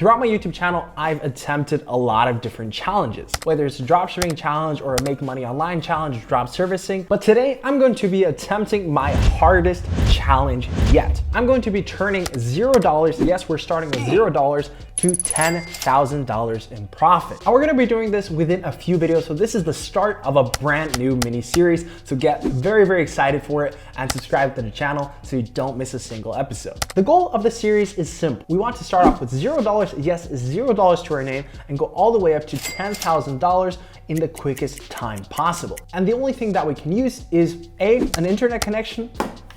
Throughout my YouTube channel, I've attempted a lot of different challenges, whether it's a dropshipping challenge or a make money online challenge, drop servicing. But today I'm going to be attempting my hardest challenge yet. I'm going to be turning $0, yes, we're starting with $0 to $10,000 in profit. And we're gonna be doing this within a few videos. So this is the start of a brand new mini series. So get very, very excited for it and subscribe to the channel so you don't miss a single episode. The goal of the series is simple. We want to start off with $0, yes, $0 to our name, and go all the way up to $10,000 in the quickest time possible. And the only thing that we can use is A, an internet connection,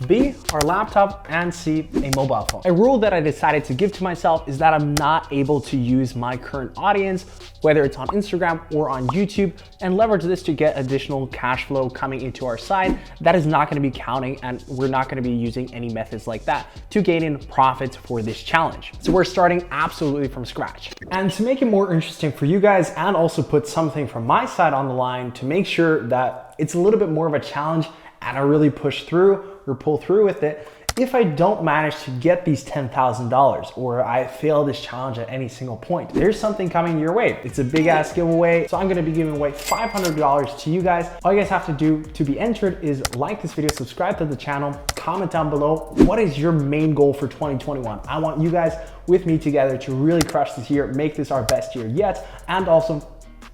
B, our laptop, and C, a mobile phone. A rule that I decided to give to myself is that I'm not able to use my current audience, whether it's on Instagram or on YouTube, and leverage this to get additional cash flow coming into our site. That is not gonna be counting, and we're not gonna be using any methods like that to gain in profits for this challenge. So we're starting absolutely from scratch. And to make it more interesting for you guys and also put something from my side on the line to make sure that it's a little bit more of a challenge and I really push through or pull through with it, if I don't manage to get these $10,000 or I fail this challenge at any single point, there's something coming your way. It's a big ass giveaway. So I'm gonna be giving away $500 to you guys. All you guys have to do to be entered is like this video, subscribe to the channel, comment down below. What is your main goal for 2021? I want you guys with me together to really crush this year, make this our best year yet, and also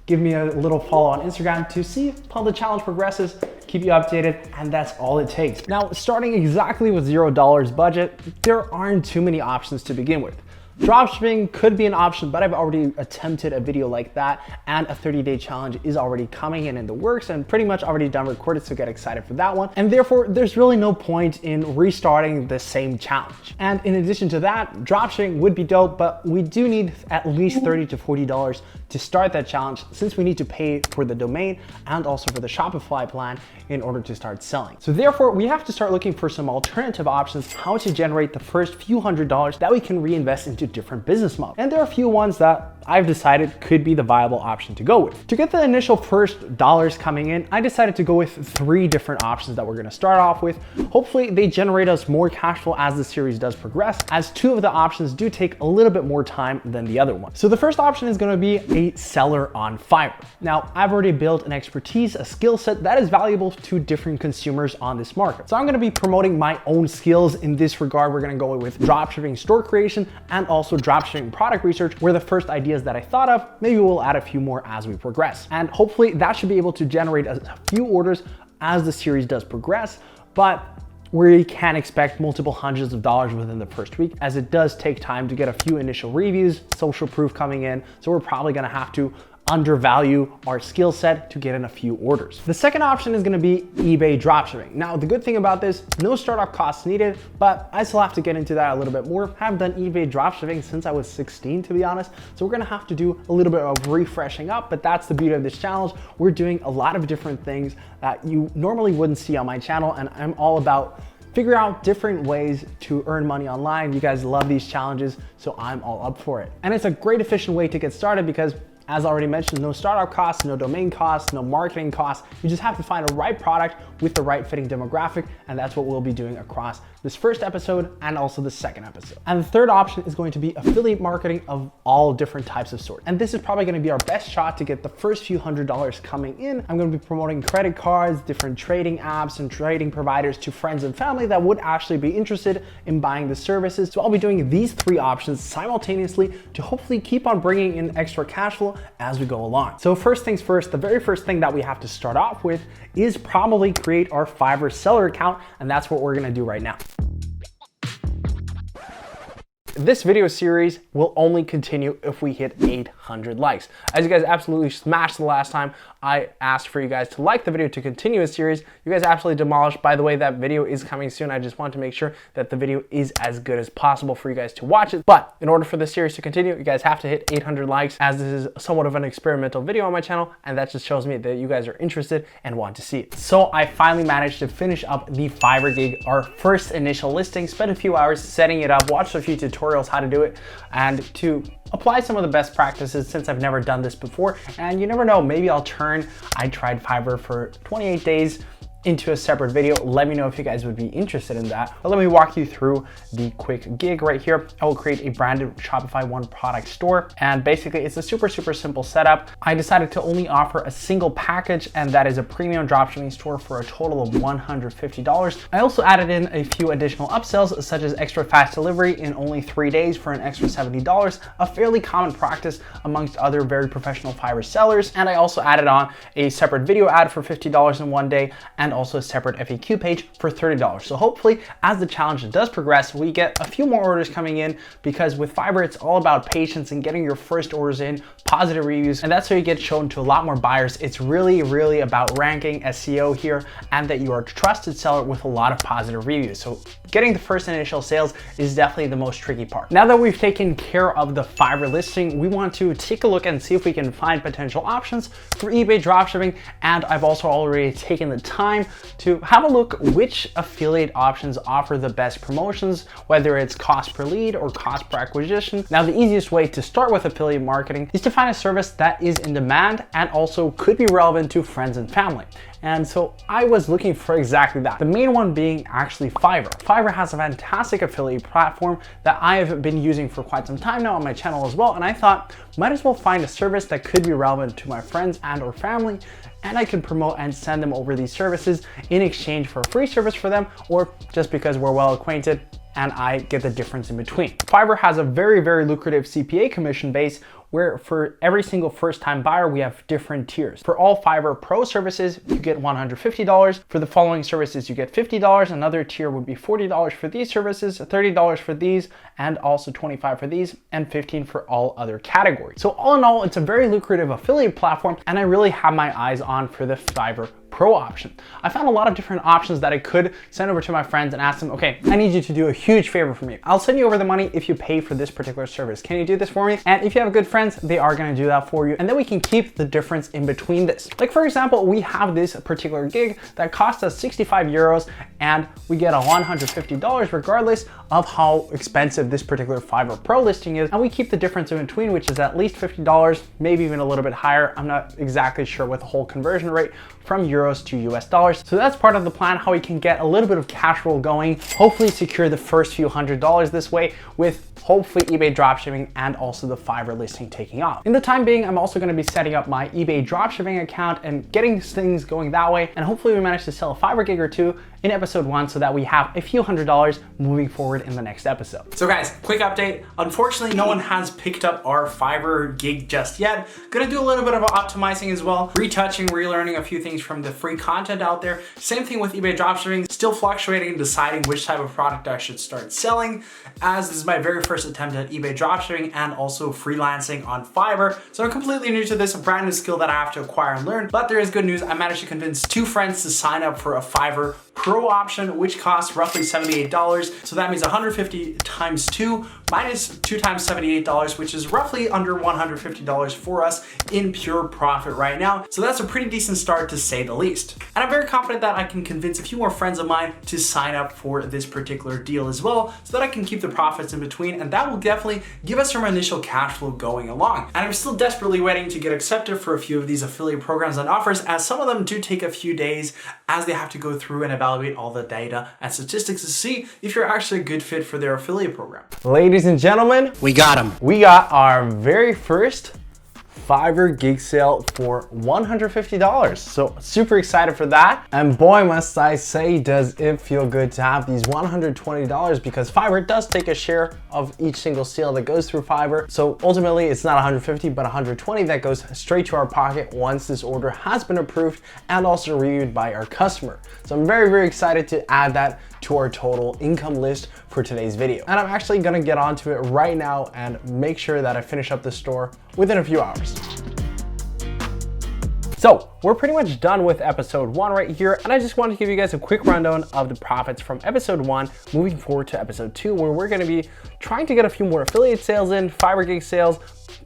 give me a little follow on Instagram to see how the challenge progresses, keep you updated, and that's all it takes. Now, starting exactly with $0 budget, there aren't too many options to begin with. Dropshipping could be an option, but I've already attempted a video like that, and a 30-day challenge is already coming in the works and pretty much already done recorded, so get excited for that one. And therefore, there's really no point in restarting the same challenge. And in addition to that, dropshipping would be dope, but we do need at least $30 to $40 to start that challenge, since we need to pay for the domain and also for the Shopify plan in order to start selling. So therefore, we have to start looking for some alternative options, how to generate the first few $100s that we can reinvest into different business models. And there are a few ones that I've decided could be the viable option to go with. To get the initial first dollars coming in, I decided to go with 3 different options that we're gonna start off with. Hopefully they generate us more cash flow as the series does progress, as 2 of the options do take a little bit more time than the other one. So the first option is gonna be a seller on FIVERR. Now, I've already built an expertise, a skill set that is valuable to different consumers on this market. So I'm gonna be promoting my own skills in this regard. We're gonna go with dropshipping store creation and also dropshipping product research, where the first ideas that I thought of, maybe we'll add a few more as we progress. And hopefully that should be able to generate a few orders as the series does progress, but we can expect multiple hundreds of dollars within the first week, as it does take time to get a few initial reviews, social proof coming in. So we're probably gonna have to undervalue our skill set to get in a few orders. The second option is gonna be eBay dropshipping. Now, the good thing about this, no startup costs needed, but I still have to get into that a little bit more. I haven't done eBay dropshipping since I was 16, to be honest. So we're gonna have to do a little bit of refreshing up, but that's the beauty of this challenge. We're doing a lot of different things that you normally wouldn't see on my channel, and I'm all about figure out different ways to earn money online. You guys love these challenges, so I'm all up for it. And it's a great efficient way to get started because, as already mentioned, no startup costs, no domain costs, no marketing costs. You just have to find a right product with the right fitting demographic, and that's what we'll be doing across this first episode and also the second episode. And the third option is going to be affiliate marketing of all different types of sorts. And this is probably gonna be our best shot to get the first few $100s coming in. I'm gonna be promoting credit cards, different trading apps and trading providers to friends and family that would actually be interested in buying the services. So I'll be doing these 3 options simultaneously to hopefully keep on bringing in extra cash flow as we go along. So first things first, the very first thing that we have to start off with is probably create our FIVERR seller account, and that's what we're gonna do right now. This video series will only continue if we hit 800 likes. As you guys absolutely smashed the last time I asked for you guys to like the video to continue a series, you guys absolutely demolished. By the way, that video is coming soon. I just want to make sure that the video is as good as possible for you guys to watch it. But in order for this series to continue, you guys have to hit 800 likes, as this is somewhat of an experimental video on my channel, and that just shows me that you guys are interested and want to see it. So I finally managed to finish up the FIVERR gig, our first initial listing, spent a few hours setting it up, watched a few tutorials how to do it, and to apply some of the best practices since I've never done this before. And you never know, maybe I tried FIVERR for 28 days, into a separate video. Let me know if you guys would be interested in that. But let me walk you through the quick gig right here. I will create a branded Shopify one product store. And basically it's a super simple setup. I decided to only offer a single package, and that is a premium dropshipping store for a total of $150. I also added in a few additional upsells, such as extra fast delivery in only 3 days for an extra $70, a fairly common practice amongst other very professional Fiverr sellers. And I also added on a separate video ad for $50 in 1 day, and also a separate FAQ page for $30. So hopefully as the challenge does progress, we get a few more orders coming in, because with Fiverr, it's all about patience and getting your first orders in, positive reviews, and that's how you get shown to a lot more buyers. It's really about ranking, SEO here, and that you are a trusted seller with a lot of positive reviews. So getting the first initial sales is definitely the most tricky part. Now that we've taken care of the Fiverr listing, we want to take a look and see if we can find potential options for eBay dropshipping. And I've also already taken the time to have a look which affiliate options offer the best promotions, whether it's cost per lead or cost per acquisition. Now, the easiest way to start with affiliate marketing is to find a service that is in demand and also could be relevant to friends and family. And so I was looking for exactly that. The main one being actually Fiverr. Fiverr has a fantastic affiliate platform that I have been using for quite some time now on my channel as well. And I thought, might as well find a service that could be relevant to my friends and or family, and I can promote and send them over these services in exchange for a free service for them, or just because we're well acquainted and I get the difference in between. Fiverr has a very lucrative CPA commission base, where for every single first-time buyer, we have different tiers. For all Fiverr Pro services, you get $150. For the following services, you get $50. Another tier would be $40 for these services, $30 for these, and also $25 for these, and $15 for all other categories. So all in all, it's a very lucrative affiliate platform, and I really have my eyes on for the Fiverr Pro option. I found a lot of different options that I could send over to my friends and ask them, okay, I need you to do a huge favor for me. I'll send you over the money if you pay for this particular service. Can you do this for me? And if you have good friends, they are gonna do that for you. And then we can keep the difference in between this. Like for example, we have this particular gig that cost us 65 euros, and we get $150 regardless of how expensive this particular Fiverr Pro listing is. And we keep the difference in between, which is at least $50, maybe even a little bit higher. I'm not exactly sure what the whole conversion rate from euros to US dollars. So that's part of the plan, how we can get a little bit of cash flow going, hopefully secure the first few $100s this way, with hopefully eBay dropshipping and also the Fiverr listing taking off. In the time being, I'm also gonna be setting up my eBay dropshipping account and getting things going that way. And hopefully we manage to sell a Fiverr gig or two in episode 1, so that we have a few $100s moving forward in the next episode. So guys, quick update. Unfortunately, no one has picked up our Fiverr gig just yet. Gonna do a little bit of optimizing as well, retouching, relearning a few things from the free content out there. Same thing with eBay dropshipping, still fluctuating and deciding which type of product I should start selling, as this is my very first attempt at eBay dropshipping and also freelancing on Fiverr. So I'm completely new to this, a brand new skill that I have to acquire and learn. But there is good news. I managed to convince 2 friends to sign up for a Fiverr Pro option, which costs roughly $78. So that means 150 times 2 minus 2 times $78, which is roughly under $150 for us in pure profit right now. So that's a pretty decent start, to say the least. And I'm very confident that I can convince a few more friends of mine to sign up for this particular deal as well, so that I can keep the profits in between, and that will definitely give us some initial cash flow going along. And I'm still desperately waiting to get accepted for a few of these affiliate programs and offers, as some of them do take a few days, as they have to go through and evaluate all the data and statistics to see if you're actually a good fit for their affiliate program. Ladies and gentlemen, we got them. We got our very first Fiverr gig sale for $150. So super excited for that. And boy, must I say, does it feel good to have these $120, because Fiverr does take a share of each single sale that goes through Fiverr. So ultimately it's not 150, but 120 that goes straight to our pocket once this order has been approved and also reviewed by our customer. So I'm very excited to add that to our total income list for today's video. And I'm actually gonna get onto it right now and make sure that I finish up the store within a few hours. So we're pretty much done with episode 1 right here, and I just wanted to give you guys a quick rundown of the profits from episode 1 moving forward to episode 2, where we're gonna be trying to get a few more affiliate sales in, Fiverr gig sales,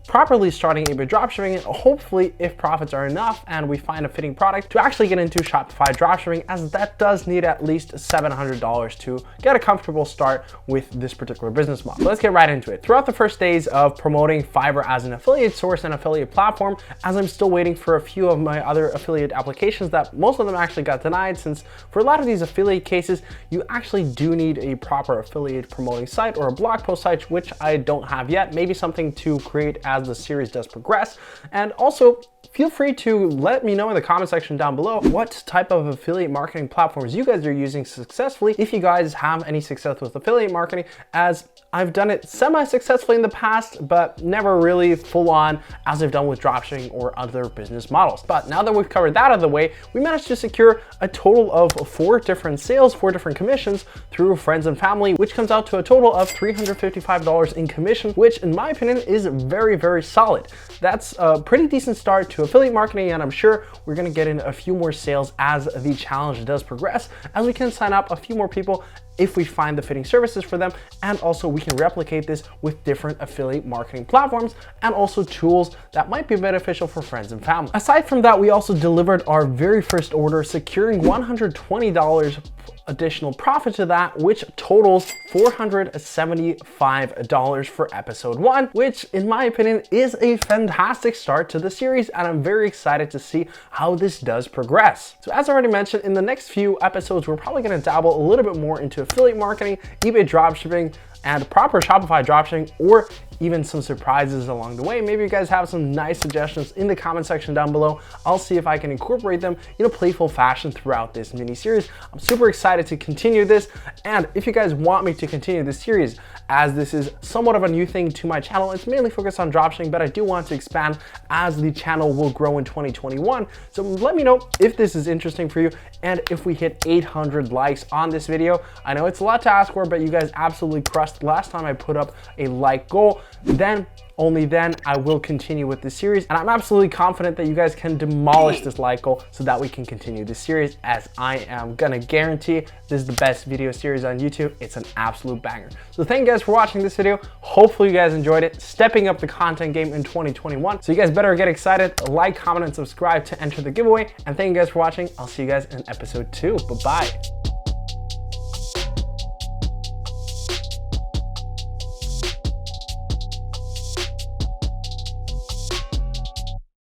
properly starting eBay dropshipping, and hopefully if profits are enough and we find a fitting product, to actually get into Shopify dropshipping, as that does need at least $700 to get a comfortable start with this particular business model. So let's get right into it. Throughout the first days of promoting FIVERR as an affiliate source and affiliate platform, as I'm still waiting for a few of my other affiliate applications that most of them actually got denied, since for a lot of these affiliate cases, you actually do need a proper affiliate promoting site or a blog post site, which I don't have yet. Maybe something to create as the series does progress. And also, feel free to let me know in the comment section down below what type of affiliate marketing platforms you guys are using successfully, if you guys have any success with affiliate marketing, as I've done it semi-successfully in the past, but never really full on as I've done with dropshipping or other business models. But now that we've covered that out of the way, we managed to secure a total of 4 different sales, 4 different commissions through friends and family, which comes out to a total of $355 in commission, which in my opinion is very, very solid. That's a pretty decent start to affiliate marketing, and I'm sure we're gonna get in a few more sales as the challenge does progress, as we can sign up a few more people if we find the fitting services for them, and also we can replicate this with different affiliate marketing platforms and also tools that might be beneficial for friends and family. Aside from that, we also delivered our very first order, securing $120 additional profit to that, which totals $475 for episode 1, which in my opinion is a fantastic start to the series, and I'm very excited to see how this does progress. So as I already mentioned, in the next few episodes, we're probably gonna dabble a little bit more into affiliate marketing, eBay dropshipping, and proper Shopify dropshipping, or even some surprises along the way. Maybe you guys have some nice suggestions in the comment section down below. I'll see if I can incorporate them in a playful fashion throughout this mini series. I'm super excited to continue this, and if you guys want me to continue this series, as this is somewhat of a new thing to my channel, it's mainly focused on dropshipping, but I do want to expand as the channel will grow in 2021. So let me know if this is interesting for you, and if we hit 800 likes on this video. I know it's a lot to ask for, but you guys absolutely crushed last time I put up a like goal. Then, only then, I will continue with this series, and I'm absolutely confident that you guys can demolish this like goal so that we can continue this series, as I am gonna guarantee this is the best video series on YouTube. It's an absolute banger. So thank you guys for watching this video. Hopefully you guys enjoyed it, stepping up the content game in 2021. So you guys better get excited, like, comment, and subscribe to enter the giveaway. And thank you guys for watching. I'll see you guys in episode 2. Bye-bye.